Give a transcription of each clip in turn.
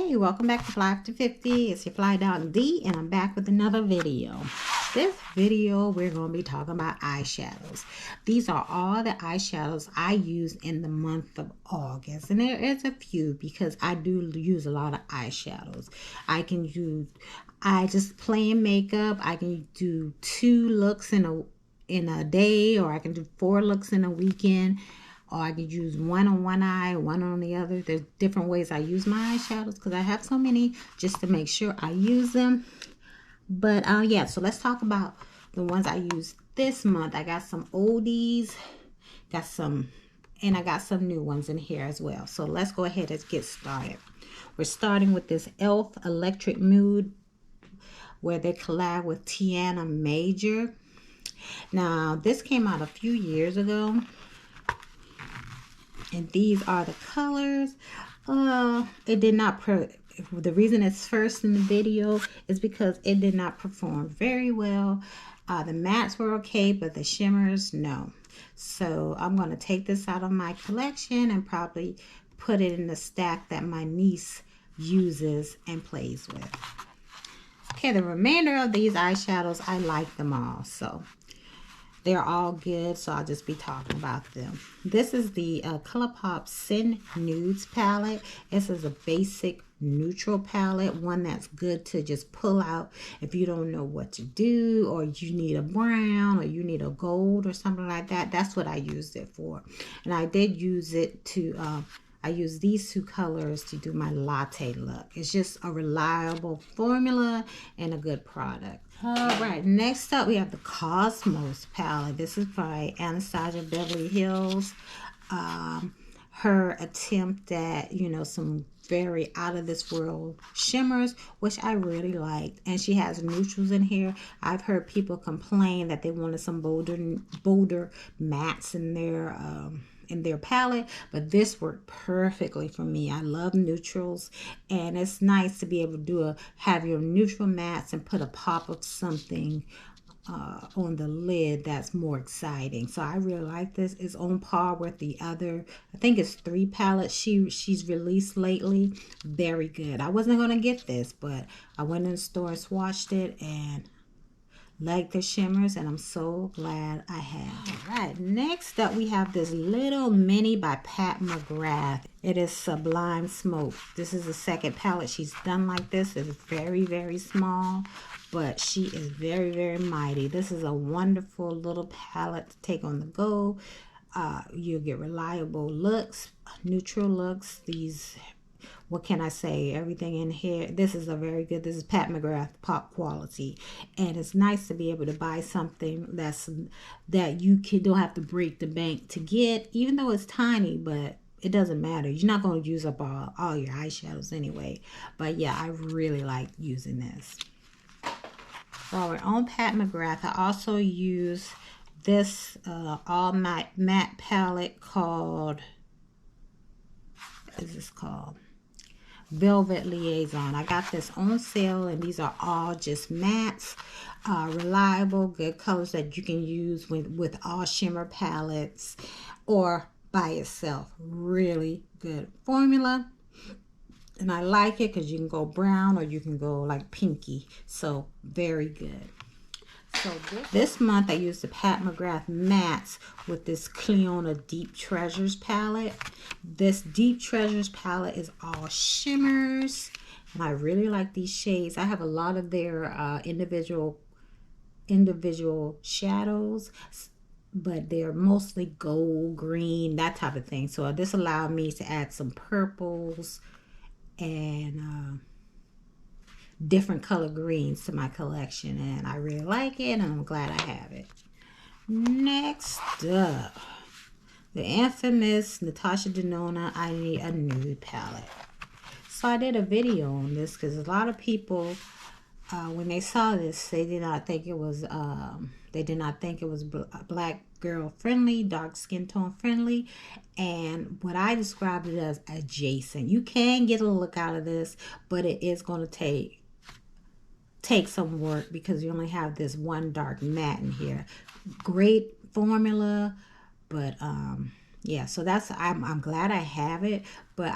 Hey, welcome back to Fly50. It's your Fly Dog D, and I'm back with another video. This video, we're going to be talking about eyeshadows. These are all the eyeshadows I use in the month of August. And there is a few because I do use a lot of eyeshadows. I just play in makeup. I can do 2 looks in a day, or I can do 4 looks in a weekend. Or I could use one on one eye, one on the other. There's different ways I use my eyeshadows because I have so many just to make sure I use them. But yeah, so let's talk about the ones I use this month. I got some oldies, and I got some new ones in here as well. So let's go ahead and get started. We're starting with this e.l.f. Electric Mood where they collab with Tiana Major. Now, this came out a few years ago. And these are the colors. It did not the reason it's first in the video is because it did not perform very well. The mattes were okay, but the shimmers, no. So I'm going to take this out of my collection and probably put it in the stack that my niece uses and plays with. Okay, the remainder of these eyeshadows, I like them all. So they're all good, so I'll just be talking about them. This is the Colourpop Sin Nudes palette. This is a basic neutral palette, one that's good to just pull out if you don't know what to do, or you need a brown, or you need a gold, or something like that. That's what I used it for. And I did use it to, I used these 2 colors to do my latte look. It's just a reliable formula and a good product. Alright, next up we have the Cosmos palette. This is by Anastasia Beverly Hills. Her attempt at, some very out of this world shimmers, which I really liked. And she has neutrals in here. I've heard people complain that they wanted some bolder mattes in their palette, but this worked perfectly for me. I love neutrals, and it's nice to be able to have your neutral mattes and put a pop of something on the lid that's more exciting. So I really like this. It's on par with the other, I think it's 3 palettes she's released lately. Very good. I wasn't going to get this, but I went in the store and swatched it and like the shimmers, and I'm so glad I have. All right, next up we have this little mini by Pat McGrath. It is Sublime Smoke. This is the second palette she's done like this. It's very, very small, but she is very, very mighty. This is a wonderful little palette to take on the go. You'll get reliable looks, neutral looks. What can I say? Everything in here. This is this is Pat McGrath pop quality. And it's nice to be able to buy something that you don't have to break the bank to get, even though it's tiny, but it doesn't matter. You're not going to use up all your eyeshadows anyway. But yeah, I really like using this. While we're on Pat McGrath, I also use this all matte palette called, what is this called? Velvet Liaison. I got this on sale, and these are all just mattes, reliable, good colors that you can use with all shimmer palettes or by itself. Really good formula, and I like it because you can go brown or you can go like pinky. So very good. So this month I used the Pat McGrath mattes with this Cleona Deep Treasures palette. This Deep Treasures palette is all shimmers, and I really like these shades. I have a lot of their individual shadows, but they're mostly gold, green, that type of thing. So this allowed me to add some purples and different color greens to my collection, and I really like it, and I'm glad I have it. Next up, the infamous Natasha Denona I Need a Nude palette. So I did a video on this because a lot of people, when they saw this, they did not think it was black girl friendly, dark skin tone friendly, and what I described it as adjacent. You can get a look out of this, but it is going to take some work because you only have this one dark matte in here. Great formula, but Yeah, so that's, I'm glad I have it, but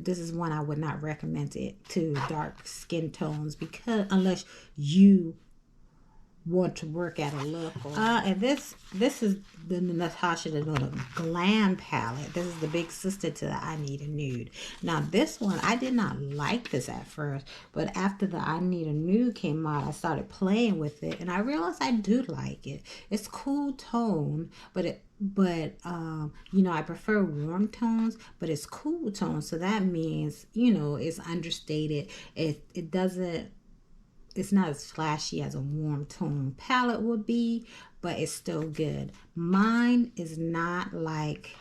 this is one I would not recommend it to dark skin tones, because unless you want to work at a look. And this is the Natasha Denona Glam palette. This is the big sister to the I Need a Nude. Now this one, I did not like this at first, but after the I Need a Nude came out, I started playing with it, and I realized I do like it. It's cool tone, but you know, I prefer warm tones, but it's cool tones, so that means, you know, it's understated. It doesn't, it's not as flashy as a warm tone palette would be, but it's still good. Mine is not like,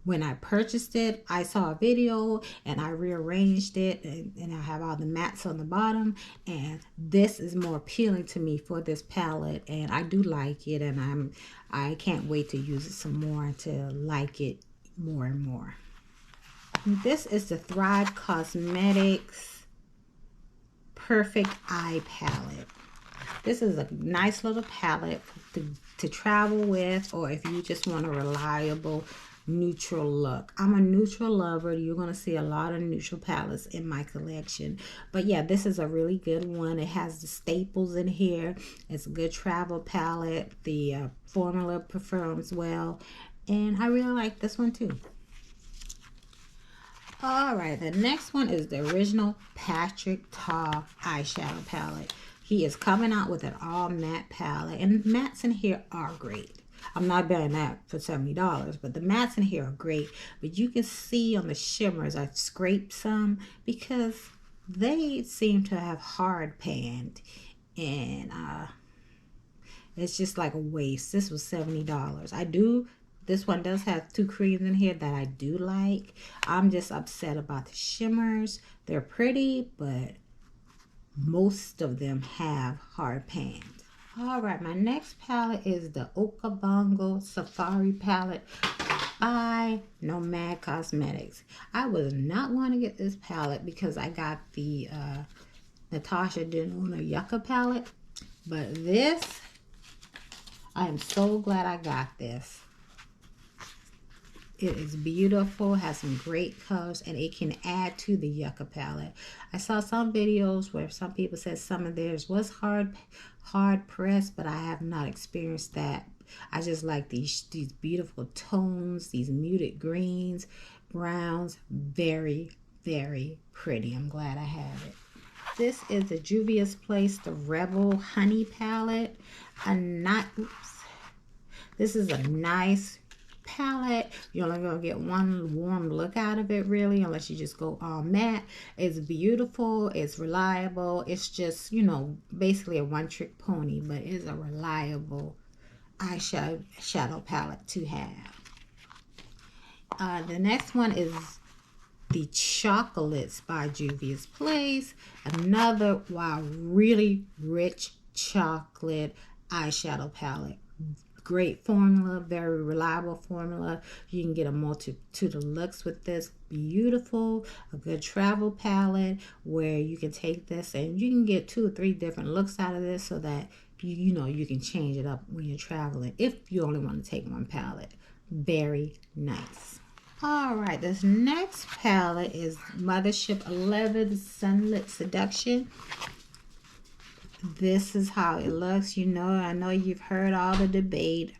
when I purchased it, I saw a video and I rearranged it, and I have all the mattes on the bottom, and this is more appealing to me for this palette, and I do like it, and I can't wait to use it some more, to like it more and more. This is the Thrive Cosmetics Perfect Eye Palette. This is a nice little palette to travel with, or if you just want a reliable neutral look. I'm a neutral lover. You're going to see a lot of neutral palettes in my collection. But yeah, this is a really good one. It has the staples in here. It's a good travel palette. The formula performs well. And I really like this one too. Alright, the next one is the original Patrick Ta eyeshadow palette. He is coming out with an all matte palette, and the mattes in here are great. I'm not buying that for $70, but the mattes in here are great. But you can see on the shimmers, I scraped some because they seem to have hard panned, and it's just like a waste. This was $70. This one does have 2 creams in here that I do like. I'm just upset about the shimmers. They're pretty, but most of them have hard pans. Alright, my next palette is the Okabongo Safari palette by Nomad Cosmetics. I was not going to get this palette because I got the Natasha Denona Yucca palette. But this, I am so glad I got this. It is beautiful, has some great colors, and it can add to the Yucca palette. I saw some videos where some people said some of theirs was hard pressed, but I have not experienced that. I just like these beautiful tones, these muted greens, browns. Very, very pretty. I'm glad I have it. This is the Juvias Place, the Rebel Honey palette. This is a nice palette. You're only going to get one warm look out of it, really, unless you just go all matte. It's beautiful, it's reliable, it's just, you know, basically a one-trick pony, but it's a reliable eyeshadow palette to have. The next one is the Chocolates by Juvias Place. Another, wow, really rich chocolate eyeshadow palette. Great formula, very reliable formula. You can get a multitude of looks with this. Beautiful, a good travel palette where you can take this and you can get 2 or 3 different looks out of this, so that you know you can change it up when you're traveling if you only want to take one palette. Very nice. Alright, this next palette is Mothership 11 Sunlit Seduction. This is how it looks. You know, I know you've heard all the debate.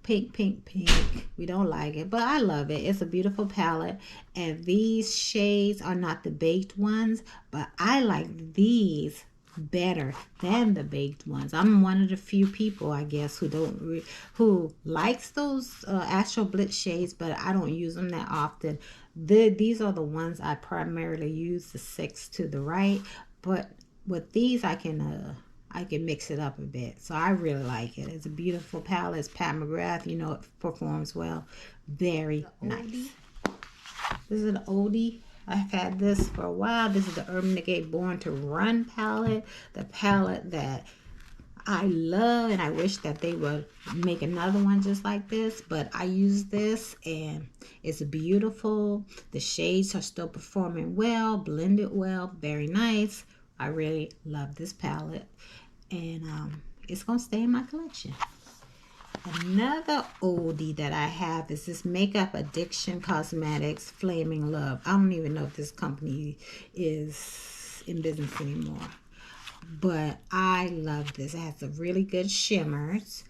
Pink, pink, pink. We don't like it, but I love it. It's a beautiful palette. And these shades are not the baked ones, but I like these better than the baked ones. I'm one of the few people, I guess, who likes those Astral Blitz shades, but I don't use them that often. These are the ones I primarily use, the 6 to the right, but with these I can mix it up a bit. So I really like it. It's a beautiful palette. It's Pat McGrath. You know, it performs well. Very nice. This is an oldie. I've had this for a while. This is the Urban Decay Born to Run palette. The palette that I love, and I wish that they would make another one just like this. But I use this, and it's beautiful. The shades are still performing well, blended well, very nice. I really love this palette, and it's going to stay in my collection. Another oldie that I have is this Makeup Addiction Cosmetics Flaming Love. I don't even know if this company is in business anymore, but I love this. It has some really good shimmers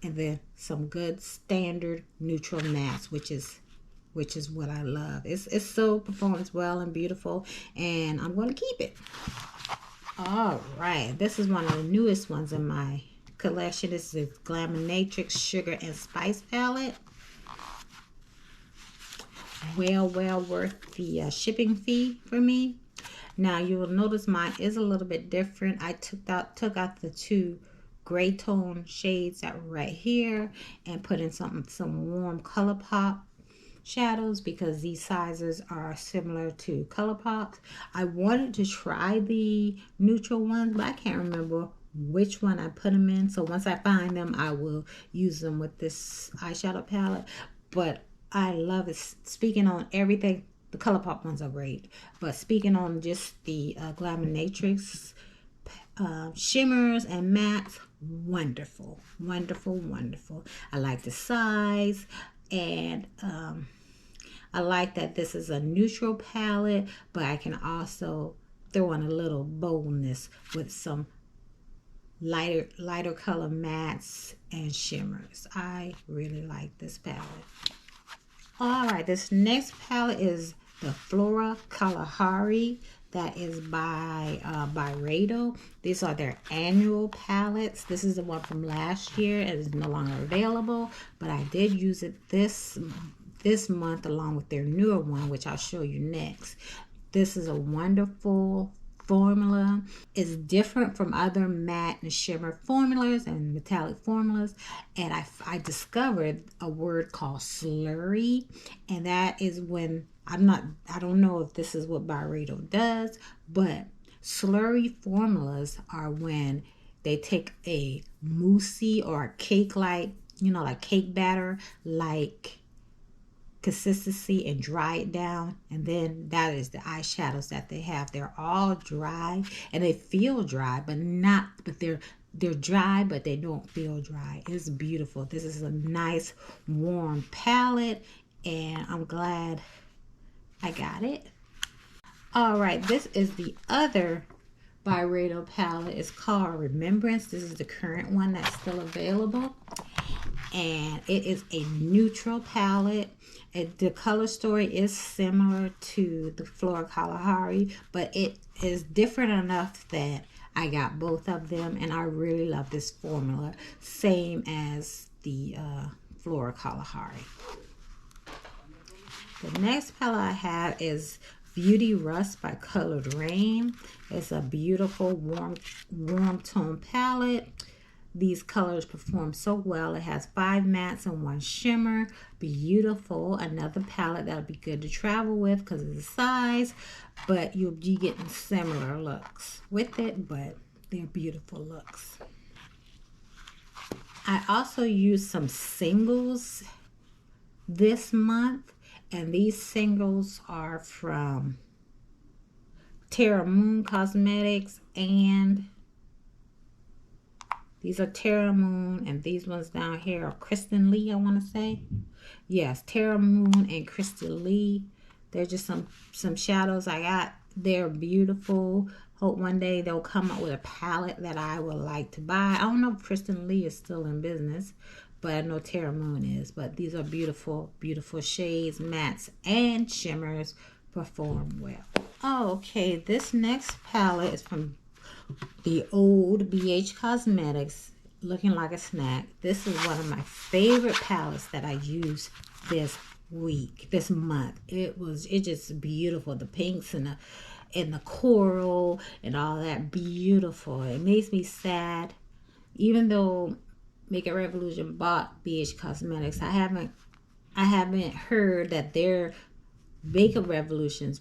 and then some good standard neutral mattes, which is what I love. It so performs well and beautiful, and I'm going to keep it. All right, this is one of the newest ones in my collection. This is Glaminatrix Sugar and Spice palette. Well worth the shipping fee for me. Now you will notice mine is a little bit different. I took out the two gray tone shades that were right here and put in some warm Colourpop shadows because these sizes are similar to Colourpop. I wanted to try the neutral ones, but I can't remember which one I put them in. So once I find them, I will use them with this eyeshadow palette. But I love it. Speaking on everything, the Colourpop ones are great. But speaking on just the Glaminatrix shimmers and mattes, wonderful. I like the size, and I like that this is a neutral palette, but I can also throw in a little boldness with some lighter color mattes and shimmers. I really like this palette. All right, this next palette is the Flora Kalahari. That is by Rado. These are their annual palettes. This is the one from last year. It is no longer available, but I did use it this month along with their newer one, which I'll show you next. This is a wonderful formula. It's different from other matte and shimmer formulas and metallic formulas, and I discovered a word called slurry, and that is when I don't know if this is what Byredo does, but slurry formulas are when they take a moussey or a cake like cake batter like consistency and dry it down, and then that is the eyeshadows that they have. They're all dry and they feel dry, but they're dry, but they don't feel dry. It's beautiful. This is a nice warm palette, and I'm glad I got it. All right, this is the other Byredo palette. It's called Remembrance. This is the current one that's still available, and it is a neutral palette. The color story is similar to the Flora Kalahari, but it is different enough that I got both of them, and I really love this formula, same as the Flora Kalahari. The next palette I have is Beauty Rust by Colored Rain. It's a beautiful warm tone palette. These colors perform so well. It has 5 mattes and 1 shimmer. Beautiful. Another palette that'll be good to travel with because of the size, but you'll be getting similar looks with it, but they're beautiful looks. I also used some singles this month, and these singles are from Terra Moon Cosmetics, and these are Terra Moon, and these ones down here are Kristen Lee, I want to say. Yes, Terra Moon and Kristen Lee. They're just some shadows I got. They're beautiful. Hope one day they'll come up with a palette that I would like to buy. I don't know if Kristen Lee is still in business, but I know Terra Moon is. But these are beautiful, beautiful shades, mattes, and shimmers. Perform well. Oh, okay, this next palette is from the old BH Cosmetics, Looking Like a Snack. This is one of my favorite palettes that I used this month. It's just beautiful. The pinks and the coral and all that, beautiful. It makes me sad, even though Makeup Revolution bought BH Cosmetics. I haven't heard that their Makeup Revolution's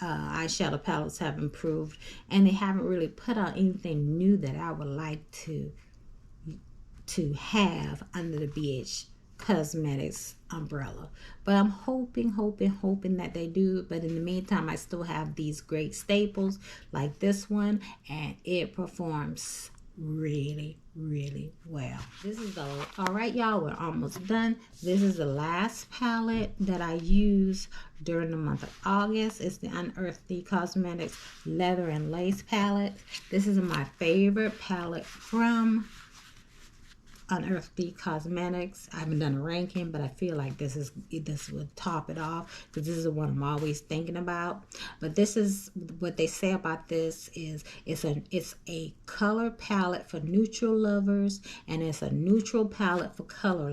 eyeshadow palettes have improved, and they haven't really put out anything new that I would like to have under the BH Cosmetics umbrella. But I'm hoping that they do. But in the meantime, I still have these great staples like this one, and it performs really well. This is the, all right y'all, we're almost done. This is the last palette that I use during the month of August. It's the OnEarth Cosmetics Leather and Lace palette. This is my favorite palette from OnEarth Cosmetics. I haven't done a ranking, but I feel like this would top it off because this is the one I'm always thinking about. But this is what they say about this is it's a color palette for neutral lovers, and it's a neutral palette for color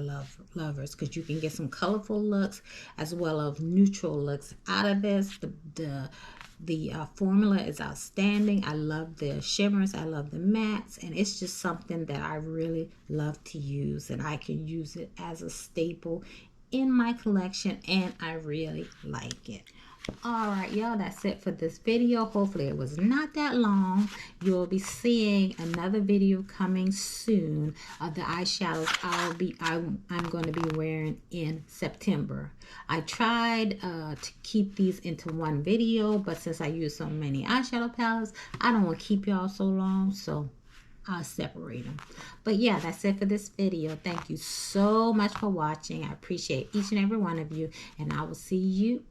lovers because you can get some colorful looks as well as neutral looks out of this. The formula is outstanding. I love the shimmers. I love the mattes. And it's just something that I really love to use. And I can use it as a staple in my collection. And I really like it. Alright, y'all, that's it for this video. Hopefully it was not that long. You'll be seeing another video coming soon of the eyeshadows I'm going to be wearing in September. I tried to keep these into one video, but since I use so many eyeshadow palettes, I don't want to keep y'all so long, so I'll separate them. But yeah, that's it for this video. Thank you so much for watching. I appreciate each and every one of you, and I will see you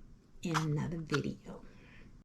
in another video.